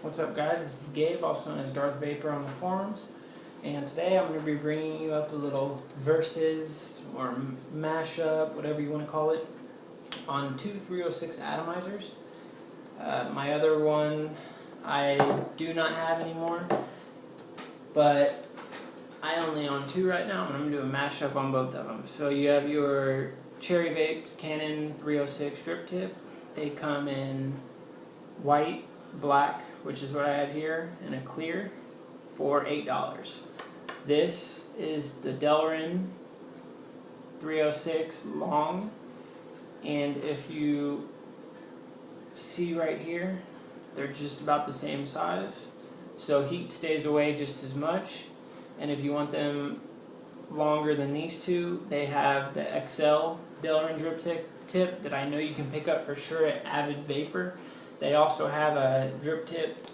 What's up, guys? This is Gabe, also known as Darth Vapor on the forums, and today I'm going to be bringing you up a little versus or mashup, whatever you want to call it, on two 306 atomizers. My other one I do not have anymore, but I only own two right now, and I'm going to do a mashup on both of them. So you have your Cherry Vapes Canon 306 drip tip. They come in white, black, which is what I have here, and a clear for $8. This is the Delrin 306 long, and if you see right here, they're just about the same size, so heat stays away just as much. And if you want them longer than these two, they have the XL Delrin drip tip that I know you can pick up for sure at Avid Vapor. They also have a drip tip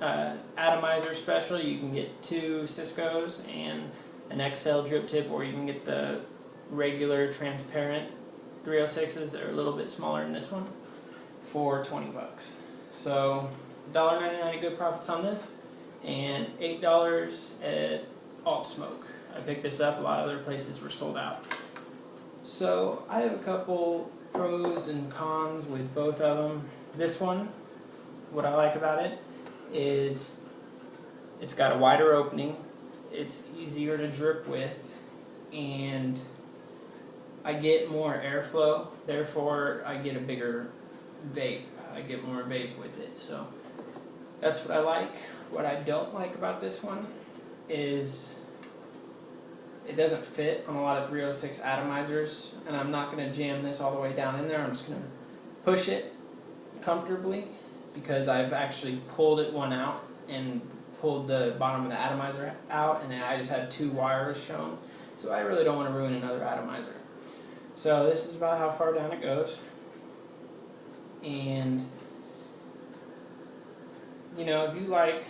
atomizer special. You can get two Cisco's and an XL drip tip, or you can get the regular transparent 306s that are a little bit smaller than this one for 20 bucks. So $1.99 good profits on this, and $8 at Alt Smoke. I picked this up, a lot of other places were sold out. So I have a couple pros and cons with both of them. This one, what I like about it is it's got a wider opening, it's easier to drip with, and I get more airflow, therefore I get a bigger vape. I get more vape with it, so that's what I like. What I don't like about this one is it doesn't fit on a lot of 306 atomizers, and I'm not going to jam this all the way down in there. I'm just going to push it comfortably, because I've actually pulled one out and pulled the bottom of the atomizer out, and then I just had two wires shown, so I really don't want to ruin another atomizer. So this is about how far down it goes, and you know, if you like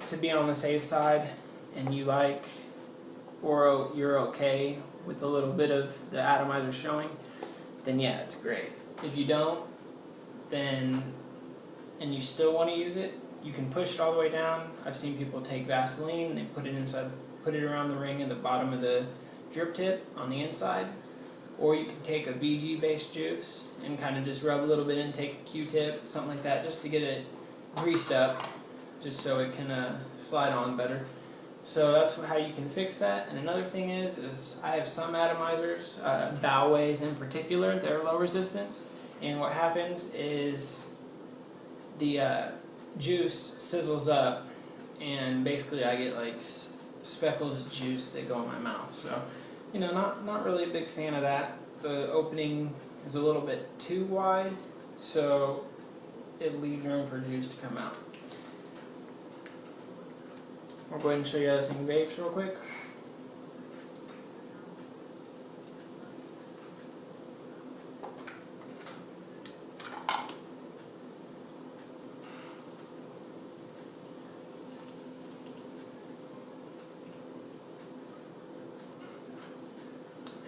to be on the safe side and you like, or you're okay with a little bit of the atomizer showing, then yeah, it's great. If you don't, then, and you still want to use it, you can push it all the way down. I've seen people take Vaseline, they put it inside, put it around the ring at the bottom of the drip tip on the inside, or you can take a VG based juice and kind of just rub a little bit in, take a Q-tip, something like that, just to get it greased up, just so it can slide on better. So that's how you can fix that. And another thing is I have some atomizers, Bowways in particular, they're low resistance. And what happens is the juice sizzles up, and basically I get like speckles of juice that go in my mouth. So, you know, not really a big fan of that. The opening is a little bit too wide, so it leaves room for juice to come out. I'll go ahead and show you how this thing vapes real quick.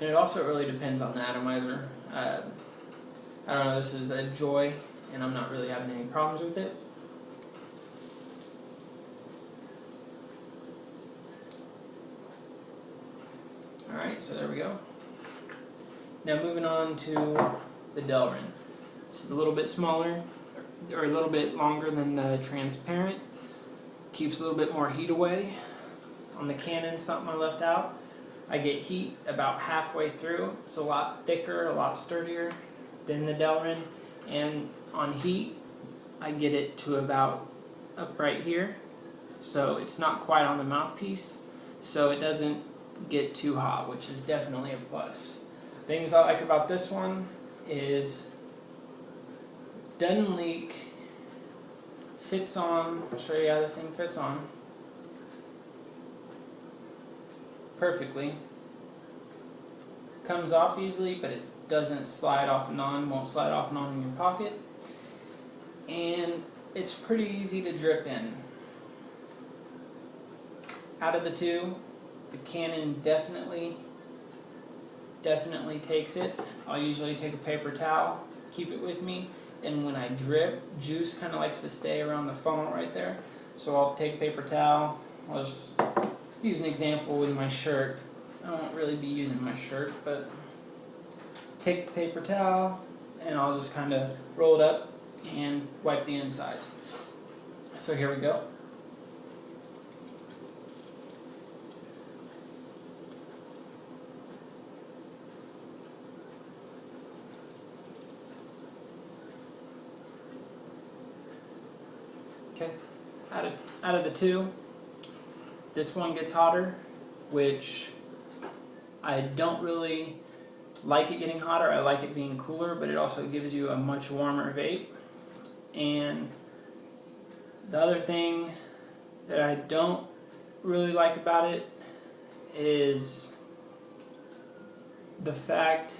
And it also really depends on the atomizer. I don't know, this is a Joy, and I'm not really having any problems with it. Alright, so there we go. Now moving on to the Delrin. This is a little bit smaller, or a little bit longer than the transparent. Keeps a little bit more heat away. On the Canon, something I left out, I get heat about halfway through. It's a lot thicker, a lot sturdier than the Delrin. And on heat, I get it to about up right here. So it's not quite on the mouthpiece, so it doesn't get too hot, which is definitely a plus. Things I like about this one is doesn't leak, fits on. I'll show you how this thing fits on perfectly. Comes off easily, but it doesn't slide off and on, won't slide off and on in your pocket. And it's pretty easy to drip in. Out of the two, the Canon definitely takes it. I'll usually take a paper towel, keep it with me, and when I drip, juice kind of likes to stay around the funnel right there. So I'll take a paper towel. I'll just use an example with my shirt. I won't really be using my shirt, but take the paper towel and I'll just kind of roll it up and wipe the insides. So here we go. Okay, out of the two, this one gets hotter, which I don't really like it getting hotter. I like it being cooler, but it also gives you a much warmer vape. And the other thing that I don't really like about it is the fact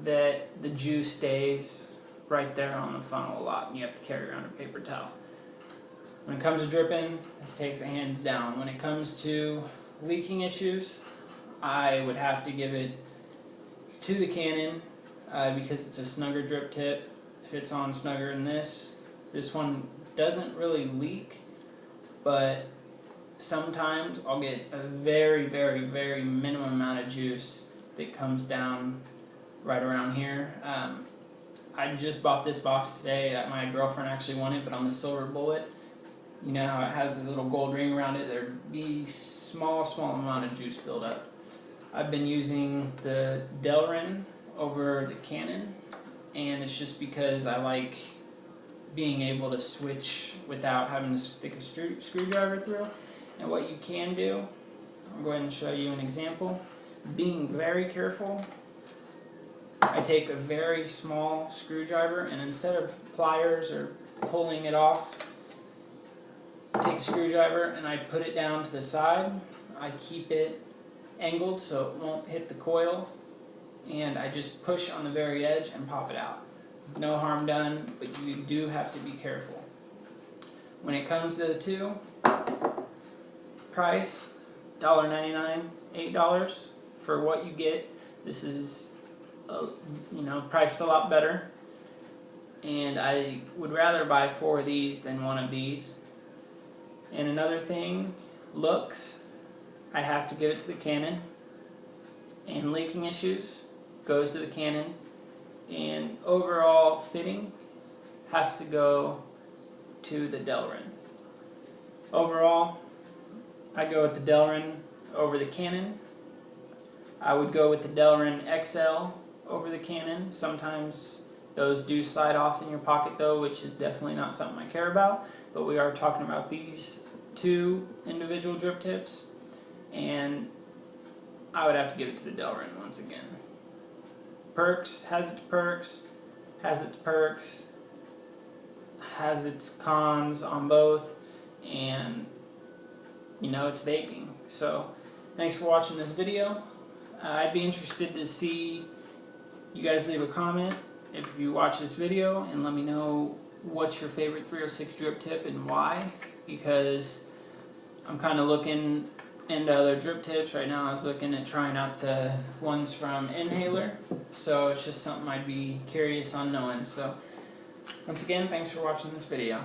that the juice stays right there on the funnel a lot and you have to carry around a paper towel. When it comes to dripping, this takes it hands down. When it comes to leaking issues, I would have to give it to the Canon because it's a snugger drip tip. Fits on snugger than this. This one doesn't really leak, but sometimes I'll get a very, very, very minimum amount of juice that comes down right around here. I just bought this box today. My girlfriend actually won it, but on the silver bullet, you know how it has a little gold ring around it, there'd be small amount of juice buildup. I've been using the Delrin over the Canon, and it's just because I like being able to switch without having to stick a screwdriver through. And what you can do, I'm going to show you an example. Being very careful, I take a very small screwdriver, and instead of pliers or pulling it off, I take a screwdriver and I put it down to the side. I keep it angled so it won't hit the coil, and I just push on the very edge and pop it out. No harm done, but you do have to be careful. When it comes to the two, price $1.99, $8 for what you get. This is priced a lot better, and I would rather buy 4 of these than 1 of these. And another thing, looks, I have to give it to the Canon, and leaking issues goes to the Canon, and overall fitting has to go to the Delrin. Overall, I go with the Delrin over the Canon. I would go with the Delrin XL over the Canon. Sometimes those do slide off in your pocket though, which is definitely not something I care about, but we are talking about these 2 individual drip tips, and I would have to give it to the Delrin once again. Perks, has its perks, has its cons on both, and it's vaping. So thanks for watching this video. I'd be interested to see you guys leave a comment if you watch this video and let me know what's your favorite 306 drip tip and why, because I'm kind of looking into other drip tips right now. I was looking at trying out the ones from Inhaler, so it's just something I'd be curious on knowing. So once again, thanks for watching this video.